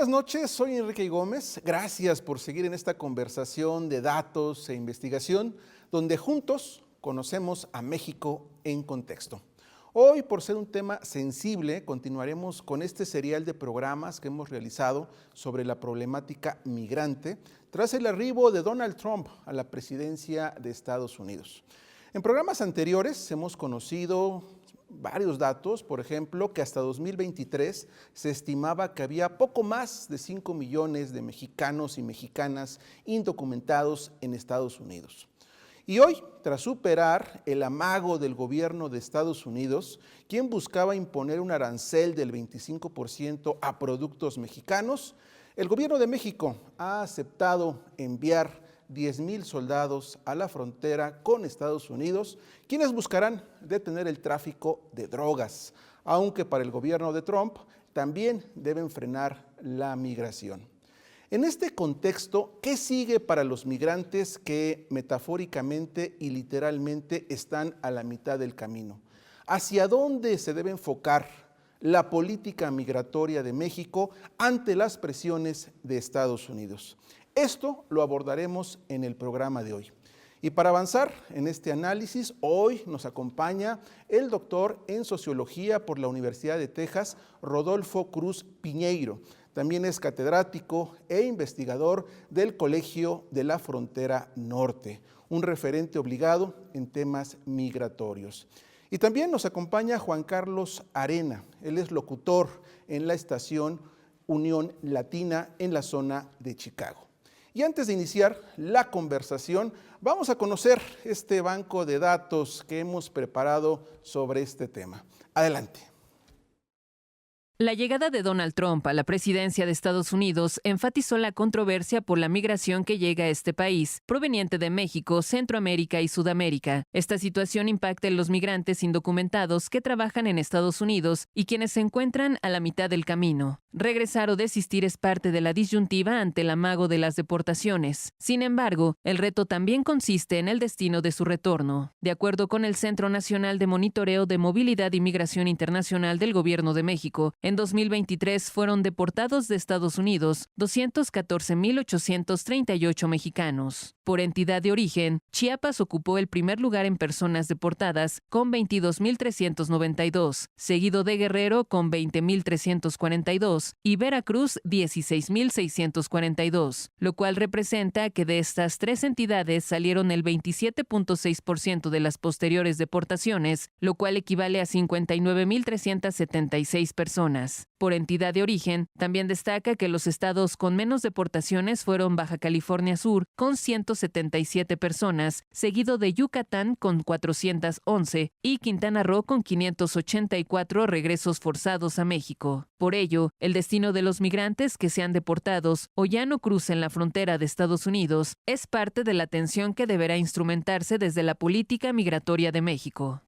Buenas noches, soy Enrique Gómez. Gracias por seguir en esta conversación de datos e investigación, donde juntos conocemos a México en contexto. Hoy, por ser un tema sensible, continuaremos con este serial de programas que hemos realizado sobre la problemática migrante tras el arribo de Donald Trump a la presidencia de Estados Unidos. En programas anteriores hemos conocido varios datos, por ejemplo, que hasta 2023 se estimaba que había poco más de 5 millones de mexicanos y mexicanas indocumentados en Estados Unidos. Y hoy, tras superar el amago del gobierno de Estados Unidos, quien buscaba imponer un arancel del 25% a productos mexicanos, el gobierno de México ha aceptado enviar 10,000 soldados a la frontera con Estados Unidos, quienes buscarán detener el tráfico de drogas, aunque para el gobierno de Trump también deben frenar la migración. En este contexto, ¿qué sigue para los migrantes que metafóricamente y literalmente están a la mitad del camino? ¿Hacia dónde se debe enfocar la política migratoria de México ante las presiones de Estados Unidos? Esto lo abordaremos en el programa de hoy. Y para avanzar en este análisis, hoy nos acompaña el doctor en Sociología por la Universidad de Texas, Rodolfo Cruz Piñeiro. También es catedrático e investigador del Colegio de la Frontera Norte, un referente obligado en temas migratorios. Y también nos acompaña Juan Carlos Arena. Él es locutor en la estación Unión Latina en la zona de Chicago. Y antes de iniciar la conversación, vamos a conocer este banco de datos que hemos preparado sobre este tema. Adelante. La llegada de Donald Trump a la presidencia de Estados Unidos enfatizó la controversia por la migración que llega a este país, proveniente de México, Centroamérica y Sudamérica. Esta situación impacta en los migrantes indocumentados que trabajan en Estados Unidos y quienes se encuentran a la mitad del camino. Regresar o desistir es parte de la disyuntiva ante el amago de las deportaciones. Sin embargo, el reto también consiste en el destino de su retorno. De acuerdo con el Centro Nacional de Monitoreo de Movilidad y Migración Internacional del Gobierno de México, en 2023 fueron deportados de Estados Unidos 214,838 mexicanos. Por entidad de origen, Chiapas ocupó el primer lugar en personas deportadas con 22,392, seguido de Guerrero con 20,342 y Veracruz 16,642, lo cual representa que de estas tres entidades salieron el 27,6% de las posteriores deportaciones, lo cual equivale a 59,376 personas. Por entidad de origen, también destaca que los estados con menos deportaciones fueron Baja California Sur, con 177 personas, seguido de Yucatán con 411 y Quintana Roo con 584 regresos forzados a México. Por ello, el destino de los migrantes que sean deportados o ya no crucen la frontera de Estados Unidos es parte de la atención que deberá instrumentarse desde la política migratoria de México.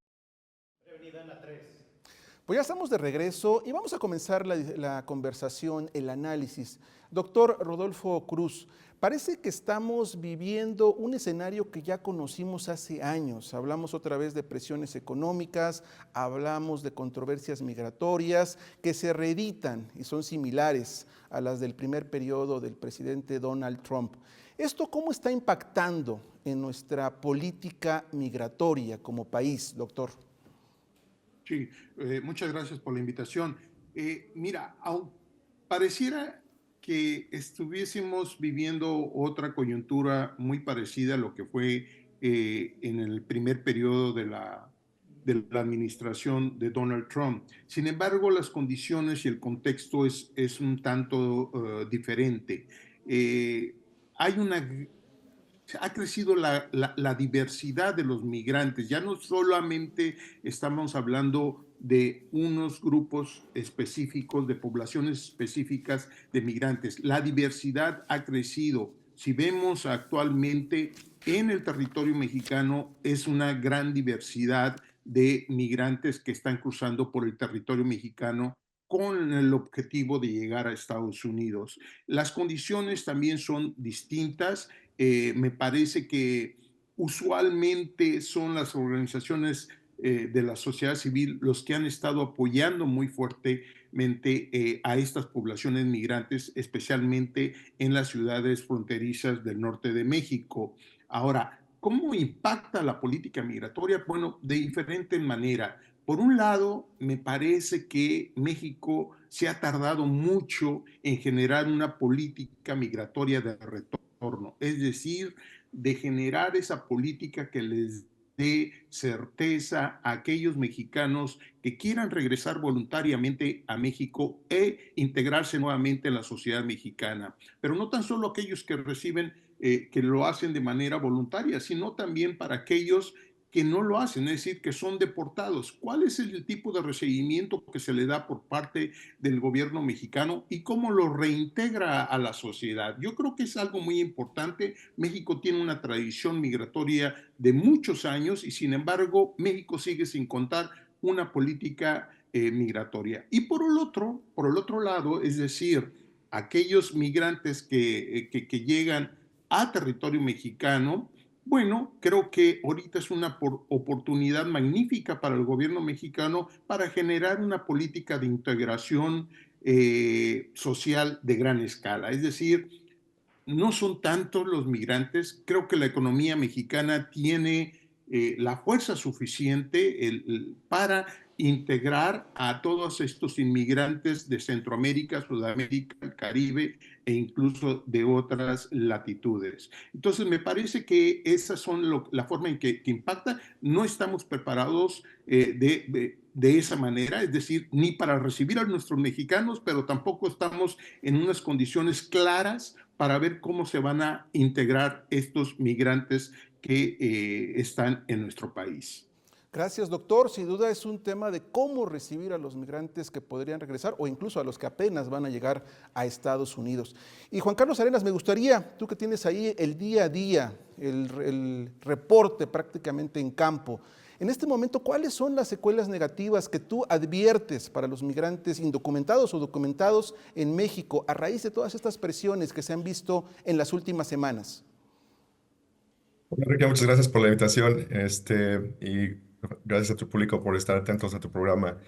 Pues ya estamos de regreso y vamos a comenzar la conversación, el análisis. Doctor Rodolfo Cruz, parece que estamos viviendo un escenario que ya conocimos hace años. Hablamos otra vez de presiones económicas, hablamos de controversias migratorias que se reeditan y son similares a las del primer periodo del presidente Donald Trump. ¿Esto cómo está impactando en nuestra política migratoria como país, doctor? Sí, muchas gracias por la invitación. Mira, pareciera que estuviésemos viviendo otra coyuntura muy parecida a lo que fue en el primer periodo de la administración de Donald Trump. Sin embargo, las condiciones y el contexto es un tanto diferente. Eh, hay una Ha crecido la diversidad de los migrantes. Ya no solamente estamos hablando de unos grupos específicos, de poblaciones específicas de migrantes. La diversidad ha crecido. Si vemos actualmente en el territorio mexicano, es una gran diversidad de migrantes que están cruzando por el territorio mexicano con el objetivo de llegar a Estados Unidos. Las condiciones también son distintas. Me parece que usualmente son las organizaciones de la sociedad civil los que han estado apoyando muy fuerte a estas poblaciones migrantes, especialmente en las ciudades fronterizas del norte de México. Ahora, ¿cómo impacta la política migratoria? Bueno, de diferente manera. Por un lado, me parece que México se ha tardado mucho en generar una política migratoria de retorno, es decir, de generar esa política que les dé certeza a aquellos mexicanos que quieran regresar voluntariamente a México e integrarse nuevamente en la sociedad mexicana. Pero no tan solo aquellos que reciben, que lo hacen de manera voluntaria, sino también para aquellos que no lo hacen, es decir, que son deportados. ¿Cuál es el tipo de recibimiento que se le da por parte del gobierno mexicano y cómo lo reintegra a la sociedad? Yo creo que es algo muy importante. México tiene una tradición migratoria de muchos años y sin embargo México sigue sin contar una política migratoria. Y por el otro lado, es decir, aquellos migrantes que llegan a territorio mexicano, bueno, creo que ahorita es una oportunidad magnífica para el gobierno mexicano para generar una política de integración social de gran escala. Es decir, no son tantos los migrantes. Creo que la economía mexicana tiene la fuerza suficiente para integrar a todos estos inmigrantes de Centroamérica, Sudamérica, el Caribe e incluso de otras latitudes. Entonces, me parece que esas son la forma en que impacta. No estamos preparados de esa manera, es decir, ni para recibir a nuestros mexicanos, pero tampoco estamos en unas condiciones claras para ver cómo se van a integrar estos migrantes que están en nuestro país. Gracias, doctor. Sin duda es un tema de cómo recibir a los migrantes que podrían regresar o incluso a los que apenas van a llegar a Estados Unidos. Y Juan Carlos Arenas, me gustaría, tú que tienes ahí el día a día, el reporte prácticamente en campo, en este momento, ¿cuáles son las secuelas negativas que tú adviertes para los migrantes indocumentados o documentados en México a raíz de todas estas presiones que se han visto en las últimas semanas? Hola, Enrique, muchas gracias por la invitación, y gracias a tu público por estar atentos a tu programa.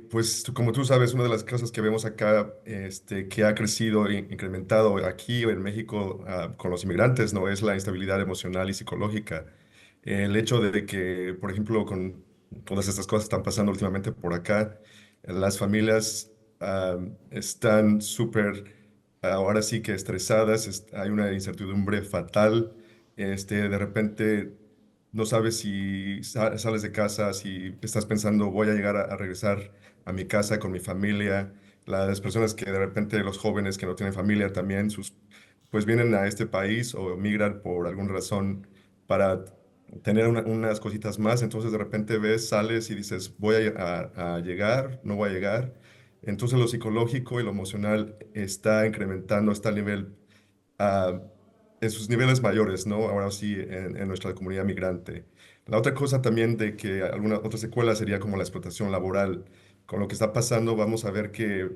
Pues como tú sabes, una de las cosas que vemos acá, que ha crecido e incrementado aquí en México, con los inmigrantes, ¿no? Es la instabilidad emocional y psicológica. El hecho de que, por ejemplo, con todas estas cosas que están pasando últimamente por acá, las familias están súper, ahora sí que estresadas, hay una incertidumbre fatal. De repente no sabes si sales de casa, si estás pensando voy a llegar a regresar a mi casa con mi familia. Las personas que de repente, los jóvenes que no tienen familia también, pues vienen a este país o migran por alguna razón para tener unas cositas más. Entonces de repente sales y dices voy a llegar, no voy a llegar. Entonces lo psicológico y lo emocional está incrementando, está al nivel, ah, en sus niveles mayores, ¿no? Ahora sí, en nuestra comunidad migrante. La otra cosa también de que alguna otra secuela sería como la explotación laboral. Con lo que está pasando, vamos a ver que,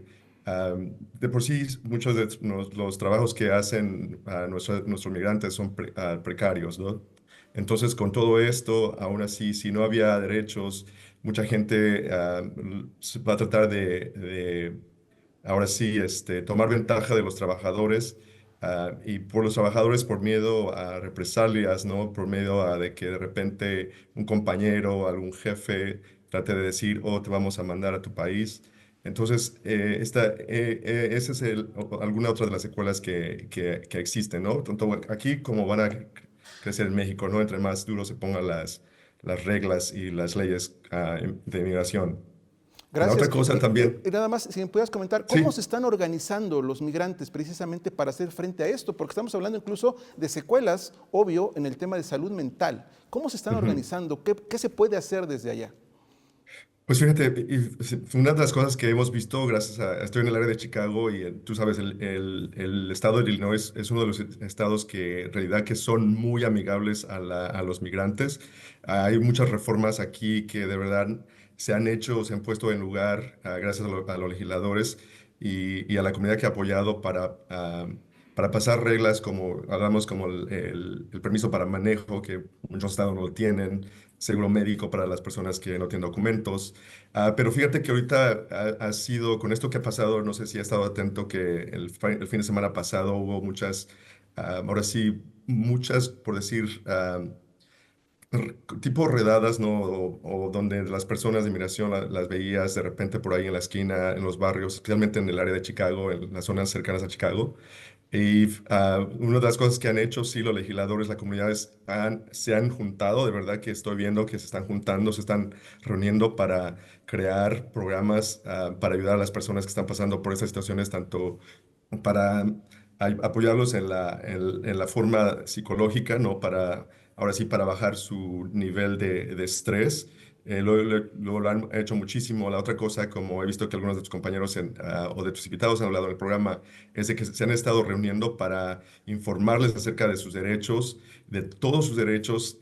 de por sí muchos de los trabajos que hacen nuestros migrantes son precarios, ¿no? Entonces, con todo esto, aún así, si no había derechos, mucha gente va a tratar ahora sí, tomar ventaja de los trabajadores, y por los trabajadores por miedo a represalias, ¿no? Por miedo a de que de repente un compañero, algún jefe trate de decir, oh, te vamos a mandar a tu país. Entonces, esa es alguna otra de las secuelas que existen, ¿no? Tanto aquí como van a crecer en México, ¿no? Entre más duro se pongan las reglas y las leyes de inmigración. La otra Gracias. cosa también, Y nada más, si me pudieras comentar, ¿cómo se sí. están organizando los migrantes precisamente para hacer frente a esto? Porque estamos hablando incluso de secuelas, obvio, en el tema de salud mental. ¿Cómo se están Ujú. organizando? ¿Qué se puede hacer desde allá? Pues fíjate, una de las cosas que hemos visto, estoy en el área de Chicago y tú sabes, el estado de Illinois es uno de los estados que en realidad que son muy amigables a los migrantes. Hay muchas reformas aquí que de verdad se han hecho, se han puesto en lugar, gracias a los legisladores y a la comunidad que ha apoyado para pasar reglas como, hablamos como el permiso para manejo, que muchos estados no lo tienen. seguro médico para las personas que no tienen documentos. Pero fíjate que ahorita ha sido, con esto que ha pasado, no sé si has estado atento que el fin de semana pasado hubo muchas, ahora sí, muchas, por decir, tipo redadas, ¿no? O donde las personas de inmigración las veías de repente por ahí en la esquina, en los barrios, especialmente en el área de Chicago, en las zonas cercanas a Chicago. Y una de las cosas que han hecho, sí, los legisladores, las comunidades se han juntado, de verdad que estoy viendo que se están juntando, se están reuniendo para crear programas para ayudar a las personas que están pasando por estas situaciones, tanto para apoyarlos en la forma psicológica, ¿no? Para, ahora sí, para bajar su nivel de estrés. Lo han hecho muchísimo. La otra cosa, como he visto que algunos de tus compañeros o de tus invitados han hablado en el programa, es de que se han estado reuniendo para informarles acerca de sus derechos, de todos sus derechos,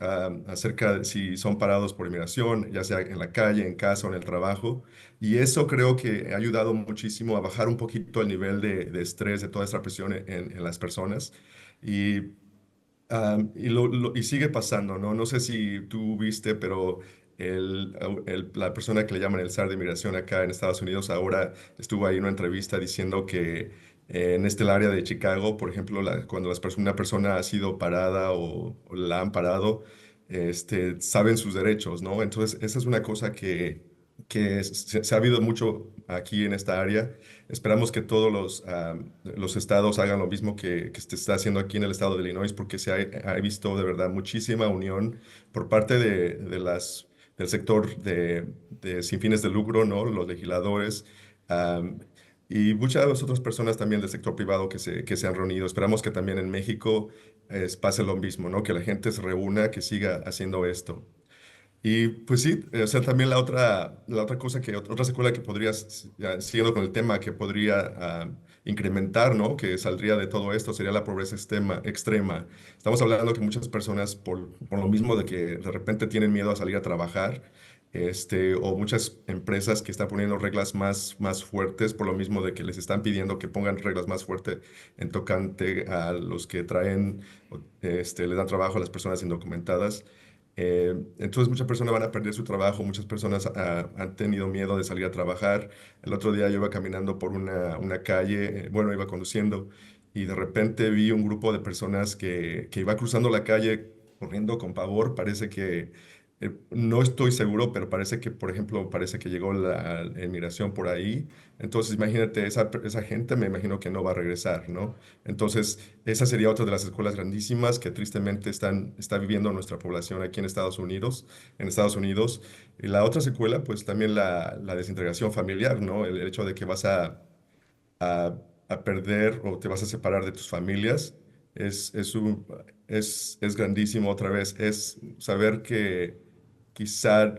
acerca de si son parados por inmigración, ya sea en la calle, en casa o en el trabajo. Y eso creo que ha ayudado muchísimo a bajar un poquito el nivel de estrés, de toda esta presión en las personas. Y y sigue pasando, ¿no? No sé si tú viste, pero la persona que le llaman el zar de inmigración acá en Estados Unidos ahora estuvo ahí en una entrevista diciendo que en este área de Chicago, por ejemplo, cuando una persona ha sido parada o la han parado, saben sus derechos, ¿no? Entonces, esa es una cosa que se ha habido mucho aquí en esta área. Esperamos que todos los estados hagan lo mismo que se está haciendo aquí en el estado de Illinois, porque ha visto de verdad muchísima unión por parte del sector sin fines de lucro, ¿no? Los legisladores, am, y muchas otras personas también del sector privado que se han reunido. Esperamos que también en México pase lo mismo, ¿no? Que la gente se reúna, que siga haciendo esto. Y pues sí, o sea, también la otra cosa otra secuela que podrías, ya, siguiendo con el tema, que podría incrementar, ¿no? Que saldría de todo esto, sería la pobreza extrema. Estamos hablando que muchas personas, por lo mismo de que de repente tienen miedo a salir a trabajar, o muchas empresas que están poniendo reglas más fuertes, por lo mismo de que les están pidiendo que pongan reglas más fuertes en tocante a los que les dan trabajo a las personas indocumentadas. Entonces muchas personas van a perder su trabajo, muchas personas han tenido miedo de salir a trabajar. El otro día yo iba caminando por una calle, bueno, iba conduciendo y de repente vi un grupo de personas que iba cruzando la calle corriendo con pavor. Parece que, no estoy seguro, pero parece que, por ejemplo, parece que llegó la inmigración por ahí. Entonces imagínate, esa gente me imagino que no va a regresar, ¿no? Entonces, esa sería otra de las escuelas grandísimas que tristemente está viviendo nuestra población aquí en Estados Unidos, Y la otra secuela, pues también la desintegración familiar, ¿no? El hecho de que vas a, a perder o te vas a separar de tus familias es grandísimo otra vez. Es saber que quizá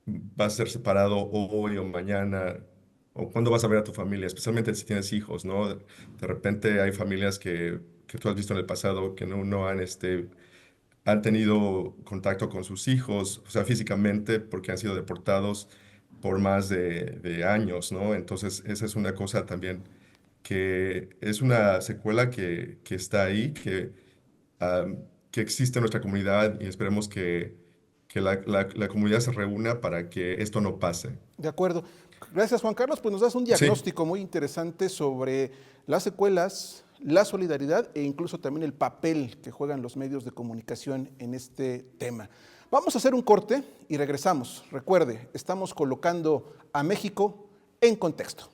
vas a ser separado hoy o mañana, o cuándo vas a ver a tu familia, especialmente si tienes hijos, ¿no? De repente hay familias que tú has visto en el pasado que no han tenido contacto con sus hijos, o sea, físicamente, porque han sido deportados por más de años, ¿no? Entonces, esa es una cosa también que es una secuela que está ahí, que existe en nuestra comunidad y esperemos que la comunidad se reúna para que esto no pase. De acuerdo. Gracias, Juan Carlos. Pues nos das un Sí. diagnóstico muy interesante sobre las secuelas, la solidaridad e incluso también el papel que juegan los medios de comunicación en este tema. Vamos a hacer un corte y regresamos. Recuerde, estamos colocando a México en contexto.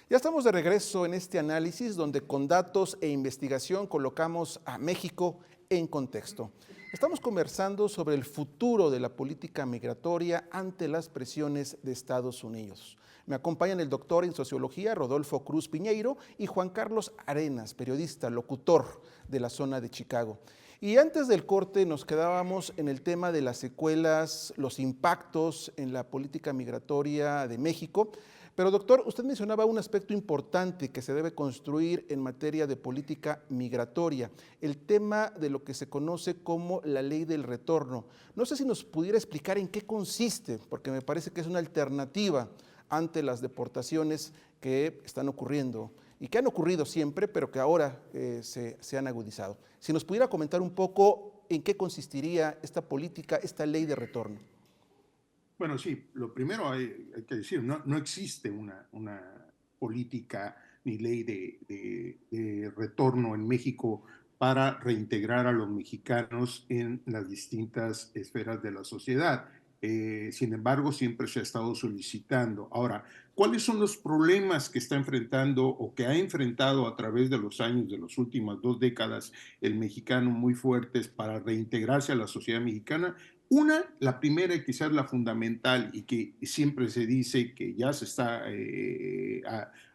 Ya estamos de regreso en este análisis donde con datos e investigación colocamos a México en contexto. Estamos conversando sobre el futuro de la política migratoria ante las presiones de Estados Unidos. Me acompañan el doctor en sociología Rodolfo Cruz Piñeiro y Juan Carlos Arenas, periodista, locutor de la zona de Chicago. Y antes del corte nos quedábamos en el tema de las secuelas, los impactos en la política migratoria de México. Pero doctor, usted mencionaba un aspecto importante que se debe construir en materia de política migratoria, el tema de lo que se conoce como la ley del retorno. No sé si nos pudiera explicar en qué consiste, porque me parece que es una alternativa ante las deportaciones que están ocurriendo y que han ocurrido siempre, pero que ahora se han agudizado. Si nos pudiera comentar un poco en qué consistiría esta política, esta ley de retorno. Bueno, sí, lo primero hay que decir, no existe una política ni ley de retorno en México para reintegrar a los mexicanos en las distintas esferas de la sociedad. Sin embargo, siempre se ha estado solicitando. Ahora, ¿cuáles son los problemas que está enfrentando o que ha enfrentado a través de los años, de las últimas 2 décadas, el mexicano muy fuertes para reintegrarse a la sociedad mexicana? La primera y quizás la fundamental y que siempre se dice que ya se está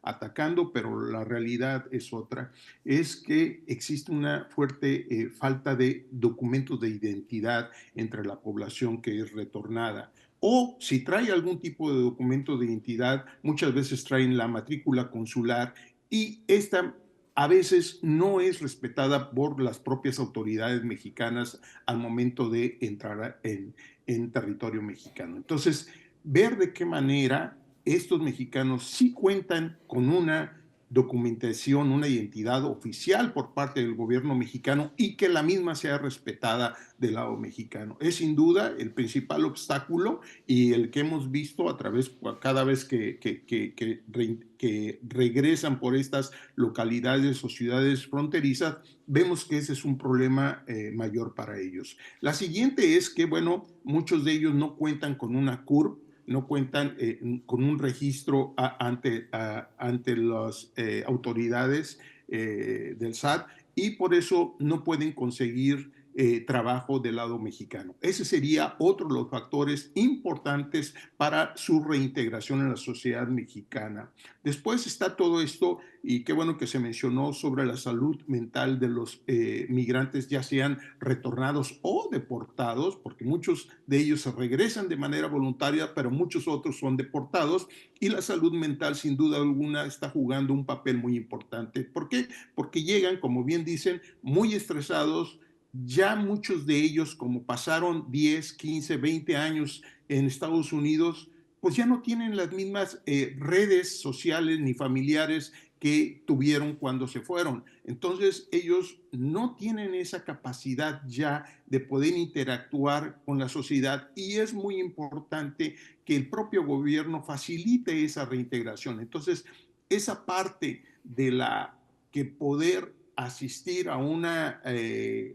atacando, pero la realidad es otra, es que existe una fuerte falta de documentos de identidad entre la población que es retornada. O si trae algún tipo de documento de identidad, muchas veces traen la matrícula consular y esta a veces no es respetada por las propias autoridades mexicanas al momento de entrar en territorio mexicano. Entonces, ver de qué manera estos mexicanos sí cuentan con una documentación, una identidad oficial por parte del gobierno mexicano y que la misma sea respetada del lado mexicano. Es sin duda el principal obstáculo y el que hemos visto a través, cada vez que regresan por estas localidades o ciudades fronterizas, vemos que ese es un problema mayor para ellos. La siguiente es que, bueno, muchos de ellos no cuentan con una CURP, no cuentan con un registro ante las autoridades del SAT y por eso no pueden conseguir trabajo del lado mexicano. Ese sería otro de los factores importantes para su reintegración en la sociedad mexicana. Después está todo esto, y qué bueno que se mencionó sobre la salud mental de los migrantes, ya sean retornados o deportados, porque muchos de ellos se regresan de manera voluntaria, pero muchos otros son deportados, y la salud mental sin duda alguna está jugando un papel muy importante. ¿Por qué? Porque llegan, como bien dicen, muy estresados. Ya muchos de ellos, como pasaron 10, 15, 20 años en Estados Unidos, pues ya no tienen las mismas redes sociales ni familiares que tuvieron cuando se fueron. Entonces ellos no tienen esa capacidad ya de poder interactuar con la sociedad y es muy importante que el propio gobierno facilite esa reintegración. Entonces, esa parte de la que poder asistir a un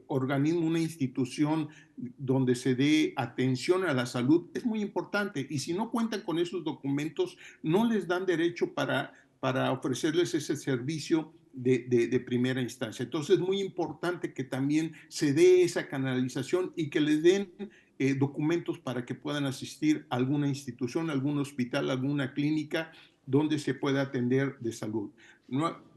organismo, una institución donde se dé atención a la salud es muy importante y si no cuentan con esos documentos no les dan derecho para ofrecerles ese servicio de primera instancia. Entonces es muy importante que también se dé esa canalización y que les den documentos para que puedan asistir a alguna institución, algún hospital, alguna clínica donde se pueda atender de salud. No,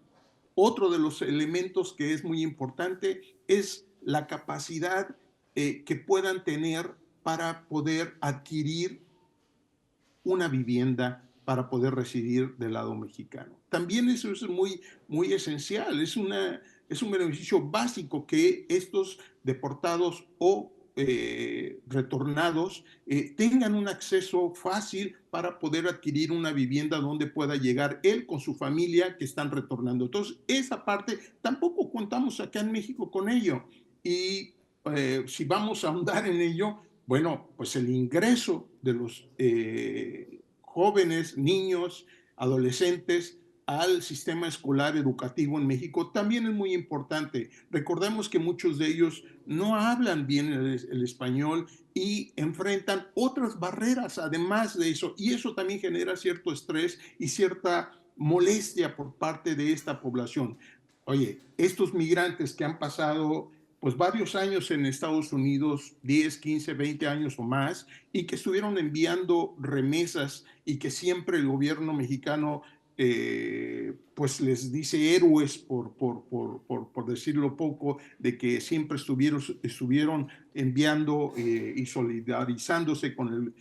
otro de los elementos que es muy importante es la capacidad que puedan tener para poder adquirir una vivienda para poder residir del lado mexicano. También eso es muy esencial, es un beneficio básico que estos deportados o retornados tengan un acceso fácil para poder adquirir una vivienda donde pueda llegar él con su familia que están retornando. Entonces, esa parte tampoco contamos acá en México con ello. Y si vamos a ahondar en ello, bueno, pues el ingreso de los jóvenes, niños, adolescentes al sistema escolar educativo en México también es muy importante. Recordemos que muchos de ellos no hablan bien el español y enfrentan otras barreras además de eso, y eso también genera cierto estrés y cierta molestia por parte de esta población. Oye, estos migrantes que han pasado pues varios años en Estados Unidos, 10, 15, 20 años o más, y que estuvieron enviando remesas y que siempre el gobierno mexicano pues les dice héroes, por decirlo poco, de que siempre estuvieron enviando y solidarizándose con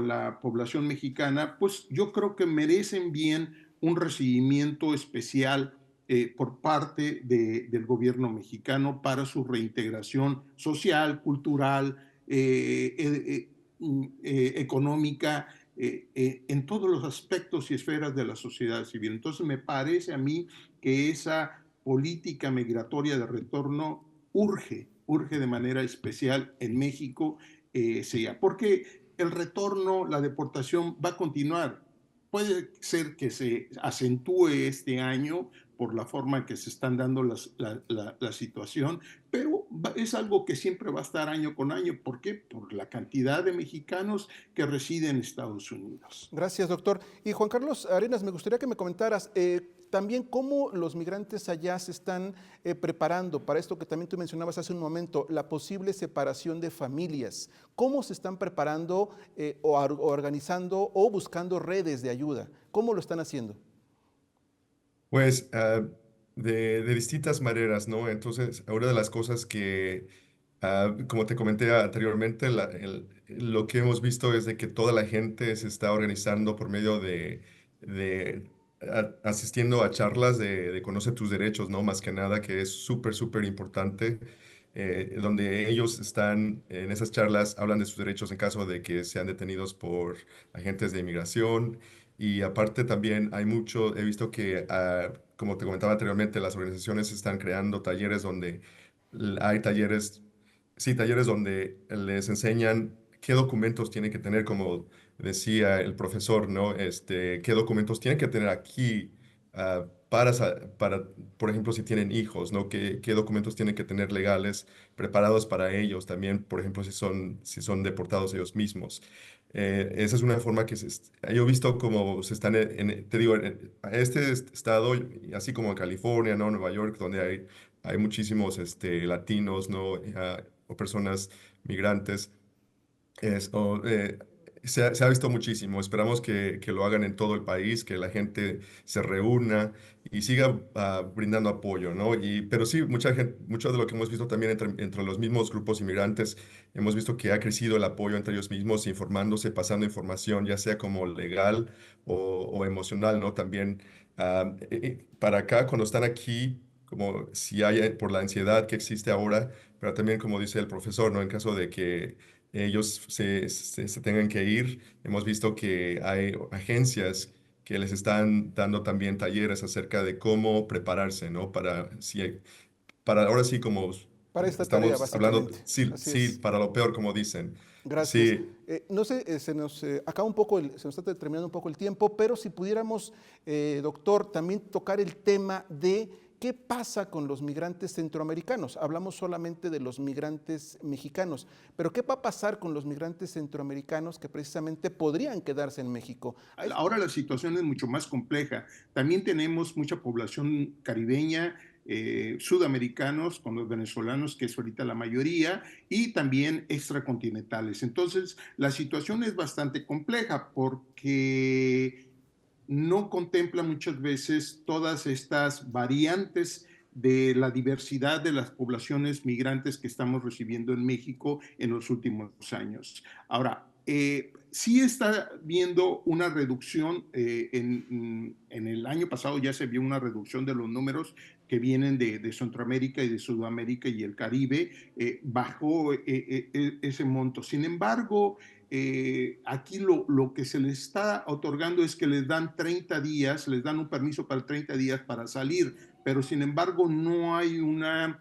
la población mexicana, pues yo creo que merecen bien un recibimiento especial por parte del gobierno mexicano para su reintegración social, cultural, económica, en todos los aspectos y esferas de la sociedad civil. Entonces me parece a mí que esa política migratoria de retorno urge de manera especial en México, sea, porque el retorno, la deportación va a continuar. Puede ser que se acentúe este año por la forma en que se están dando la situación, pero es algo que siempre va a estar año con año. ¿Por qué? Por la cantidad de mexicanos que residen en Estados Unidos. Gracias, doctor. Y Juan Carlos Arenas, me gustaría que me comentaras también cómo los migrantes allá se están preparando para esto que también tú mencionabas hace un momento, la posible separación de familias. ¿Cómo se están preparando o organizando o buscando redes de ayuda? ¿Cómo lo están haciendo? Pues de distintas maneras, ¿no? Entonces, una de las cosas que, como te comenté anteriormente, lo que hemos visto es de que toda la gente se está organizando por medio de asistiendo a charlas de Conoce tus derechos, ¿no? Más que nada, que es súper, súper importante, donde ellos están en esas charlas, hablan de sus derechos en caso de que sean detenidos por agentes de inmigración. Y aparte también hay mucho, he visto que, como te comentaba anteriormente, las organizaciones están creando talleres donde hay talleres, sí, talleres donde les enseñan qué documentos tienen que tener, como decía el profesor, ¿no? Qué documentos tienen que tener aquí para, por ejemplo, si tienen hijos, ¿no? Qué documentos tienen que tener legales preparados para ellos también, por ejemplo, si son deportados ellos mismos. Esa es una forma que yo he visto como se están, te digo, en este estado, y así como en California, ¿no? Nueva York, donde hay muchísimos latinos, ¿no? O personas migrantes. Es, o, se ha visto muchísimo. Esperamos que lo hagan en todo el país, que la gente se reúna y siga brindando apoyo, ¿no? Pero sí, mucha gente, mucho de lo que hemos visto también entre los mismos grupos inmigrantes, hemos visto que ha crecido el apoyo entre ellos mismos, informándose, pasando información, ya sea como legal o emocional, ¿no? También para acá, cuando están aquí, como si hay por la ansiedad que existe ahora, pero también como dice el profesor, ¿no? En caso de que ellos se tengan que ir. Hemos visto que hay agencias que les están dando también talleres acerca de cómo prepararse, ¿no? Para ahora sí, como Para esta tarea, estamos hablando, básicamente. sí, Así sí, es. para lo peor, como dicen. Gracias. Sí, No sé, se nos acaba un poco, se nos está terminando un poco el tiempo, pero si pudiéramos, doctor, también tocar el tema de qué pasa con los migrantes centroamericanos. Hablamos solamente de los migrantes mexicanos, pero ¿qué va a pasar con los migrantes centroamericanos que precisamente podrían quedarse en México? Ahora la situación es mucho más compleja. También tenemos mucha población caribeña, sudamericanos, con los venezolanos, que es ahorita la mayoría, y también extracontinentales. Entonces, la situación es bastante compleja porque no contempla muchas veces todas estas variantes de la diversidad de las poblaciones migrantes que estamos recibiendo en México en los últimos años. Ahora, sí está viendo una reducción, en el año pasado ya se vio una reducción de los números que vienen de Centroamérica y de Sudamérica y el Caribe, bajó ese monto. Sin embargo, aquí lo que se les está otorgando es que les dan 30 días, les dan un permiso para 30 días para salir, pero sin embargo no hay una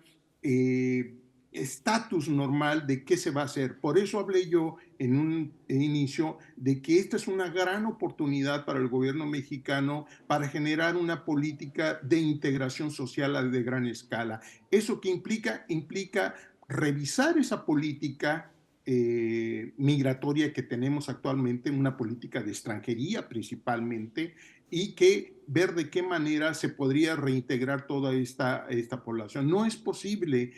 estatus normal de qué se va a hacer. Por eso hablé yo en un inicio de que esta es una gran oportunidad para el gobierno mexicano para generar una política de integración social de gran escala. ¿Eso qué implica? Implica revisar esa política migratoria que tenemos actualmente, una política de extranjería principalmente, y que ver de qué manera se podría reintegrar toda esta población. No es posible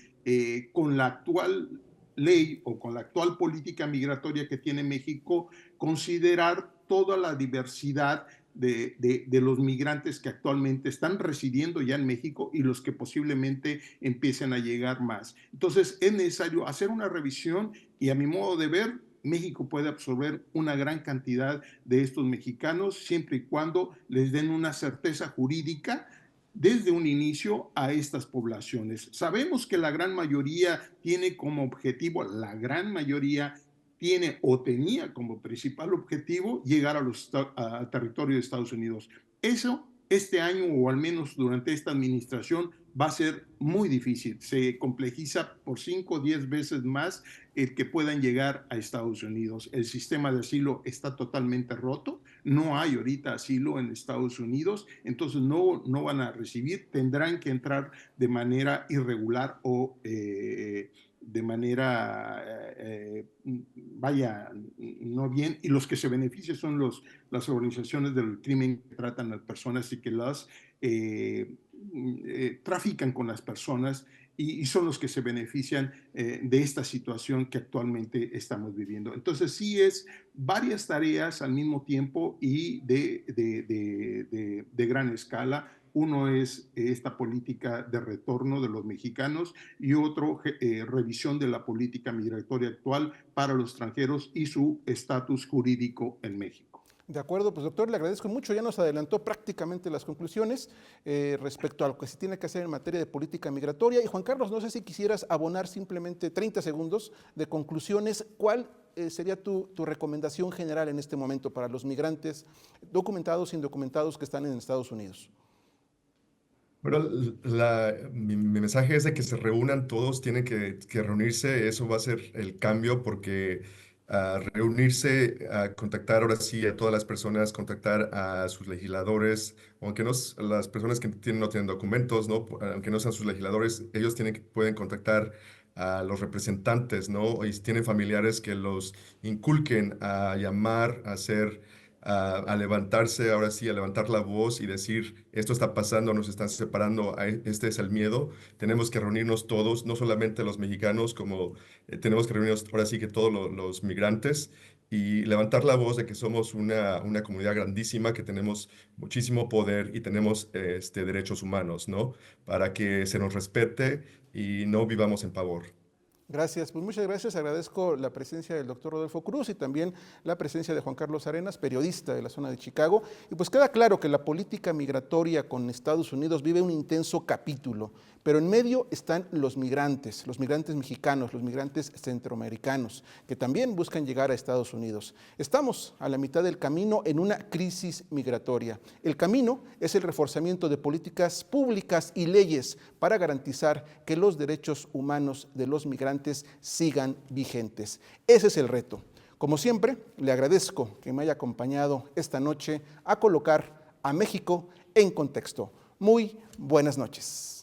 con la actual ley o con la actual política migratoria que tiene México considerar toda la diversidad de los migrantes que actualmente están residiendo ya en México y los que posiblemente empiecen a llegar más. Entonces es necesario hacer una revisión y a mi modo de ver, México puede absorber una gran cantidad de estos mexicanos siempre y cuando les den una certeza jurídica desde un inicio a estas poblaciones. Sabemos que la gran mayoría tiene como objetivo, la gran mayoría tiene o tenía como principal objetivo llegar al territorio de Estados Unidos. Eso este año o al menos durante esta administración va a ser muy difícil. Se complejiza por 5 o 10 veces más el que puedan llegar a Estados Unidos. El sistema de asilo está totalmente roto. No hay ahorita asilo en Estados Unidos, entonces no van a recibir, tendrán que entrar de manera irregular o de manera, vaya, no bien, y los que se benefician son las organizaciones del crimen que tratan a las personas y que las trafican con las personas y son los que se benefician de esta situación que actualmente estamos viviendo. Entonces sí es varias tareas al mismo tiempo y de gran escala. Uno es esta política de retorno de los mexicanos y otro, revisión de la política migratoria actual para los extranjeros y su estatus jurídico en México. De acuerdo, pues doctor, le agradezco mucho, ya nos adelantó prácticamente las conclusiones respecto a lo que se tiene que hacer en materia de política migratoria. Y Juan Carlos, no sé si quisieras abonar simplemente 30 segundos de conclusiones. ¿Cuál sería tu recomendación general en este momento para los migrantes documentados e indocumentados que están en Estados Unidos? Bueno, mi mensaje es de que se reúnan todos, tienen que reunirse, eso va a ser el cambio porque reunirse, contactar ahora sí a todas las personas, contactar a sus legisladores, aunque no las personas que no tienen documentos, ¿no? Aunque no sean sus legisladores, ellos pueden contactar a los representantes, ¿no? Y si tienen familiares que los inculquen a llamar, a hacer a levantarse, ahora sí, a levantar la voz y decir, esto está pasando, nos están separando, este es el miedo, tenemos que reunirnos todos, no solamente los mexicanos, como tenemos que reunirnos ahora sí que todos los migrantes y levantar la voz de que somos una comunidad grandísima, que tenemos muchísimo poder y tenemos derechos humanos, ¿no? Para que se nos respete y no vivamos en pavor. Gracias, pues muchas gracias. Agradezco la presencia del doctor Rodolfo Cruz y también la presencia de Juan Carlos Arenas, periodista de la zona de Chicago. Y pues queda claro que la política migratoria con Estados Unidos vive un intenso capítulo, pero en medio están los migrantes mexicanos, los migrantes centroamericanos, que también buscan llegar a Estados Unidos. Estamos a la mitad del camino en una crisis migratoria. El camino es el reforzamiento de políticas públicas y leyes para garantizar que los derechos humanos de los migrantes sigan vigentes. Ese es el reto. Como siempre, le agradezco que me haya acompañado esta noche a colocar a México en contexto. Muy buenas noches.